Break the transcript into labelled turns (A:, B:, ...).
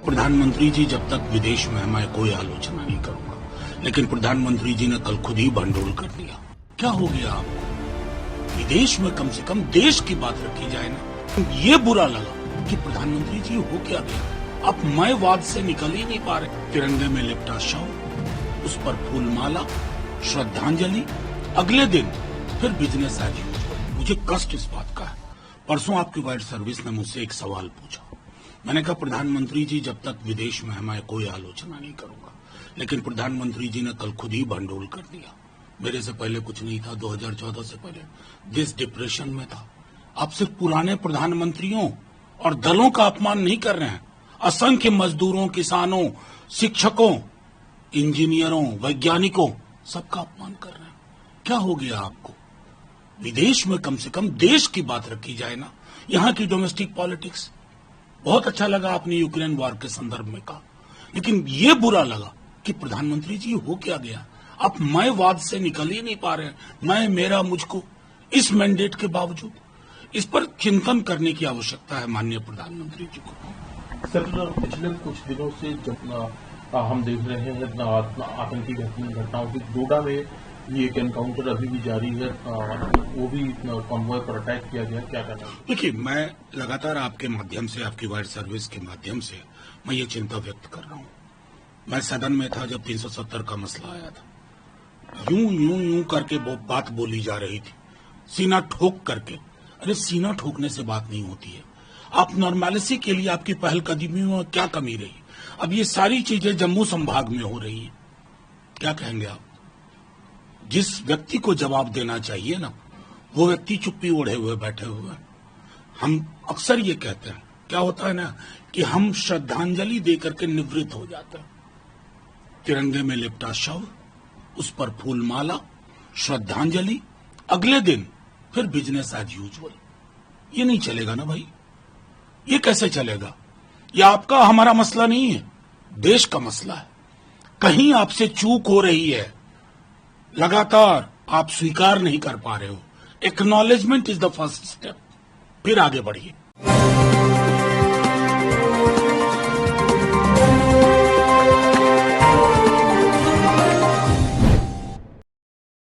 A: प्रधानमंत्री जी जब तक विदेश में है मैं कोई आलोचना नहीं करूंगा, लेकिन प्रधानमंत्री जी ने कल खुद ही भंडोल कर दिया। क्या हो गया आपको? विदेश में कम से कम देश की बात रखी जाए ना। ये बुरा लगा कि प्रधानमंत्री जी हो क्या गया, आप मयवाद से निकल ही नहीं पा रहे। तिरंगे में लिपटा शव, उस पर फूलमाला, श्रद्धांजलि, अगले दिन फिर बिजनेस एज यूजुअल। मुझे कष्ट इस बात का है। परसों आपकी वाइड सर्विस ने मुझसे एक सवाल पूछा। मैंने कहा प्रधानमंत्री जी जब तक विदेश में है मैं कोई आलोचना नहीं करूंगा, लेकिन प्रधानमंत्री जी ने कल खुद ही भंडोल कर दिया। मेरे से पहले कुछ नहीं था, 2014 से पहले देश डिप्रेशन में था। आप सिर्फ पुराने प्रधानमंत्रियों और दलों का अपमान नहीं कर रहे हैं, असंख्य मजदूरों, किसानों, शिक्षकों, इंजीनियरों, वैज्ञानिकों, सबका अपमान कर रहे हैं। क्या हो गया आपको? विदेश में कम से कम देश की बात रखी जाए ना, यहाँ की डोमेस्टिक पॉलिटिक्स। बहुत अच्छा लगा आपने यूक्रेन वॉर के संदर्भ में कहा, लेकिन ये बुरा लगा कि प्रधानमंत्री जी हो क्या गया, आप मयवाद से निकल ही नहीं पा रहे हैं। मैं, मेरा, मुझको, इस मैंडेट के बावजूद इस पर चिंतन करने की आवश्यकता है माननीय प्रधानमंत्री जी को।
B: सर, पिछले कुछ दिनों से जब हम देख रहे हैं आतंकी घटनाओं की, डोडा में ये एक एनकाउंटर अभी भी जारी है, वो भी कॉन्वॉय पर अटैक किया गया, क्या कहना है?
A: देखिए, मैं लगातार आपके माध्यम से, आपकी वाइड सर्विस के माध्यम से मैं ये चिंता व्यक्त कर रहा हूँ। मैं सदन में था जब 370 का मसला आया था। यूं यूं यूं करके बात बोली जा रही थी, सीना ठोक करके। अरे सीना ठोकने से बात नहीं होती है। आप नॉर्मेलिटी के लिए आपकी पहलकदमियों में क्या कमी रही? अब ये सारी चीजें जम्मू संभाग में हो रही है, क्या कहेंगे आप? जिस व्यक्ति को जवाब देना चाहिए ना, वो व्यक्ति चुप्पी ओढ़े हुए बैठे हुए हैं। हम अक्सर ये कहते हैं, क्या होता है ना कि हम श्रद्धांजलि देकर के निवृत्त हो जाते हैं। तिरंगे में लिपटा शव, उस पर फूलमाला, श्रद्धांजलि, अगले दिन फिर बिजनेस एज यूजुअल। ये नहीं चलेगा ना भाई, ये कैसे चलेगा? ये आपका हमारा मसला नहीं है, देश का मसला है। कहीं आपसे चूक हो रही है, लगातार आप स्वीकार नहीं कर पा रहे हो। Acknowledgement is the first step, फिर आगे बढ़िए।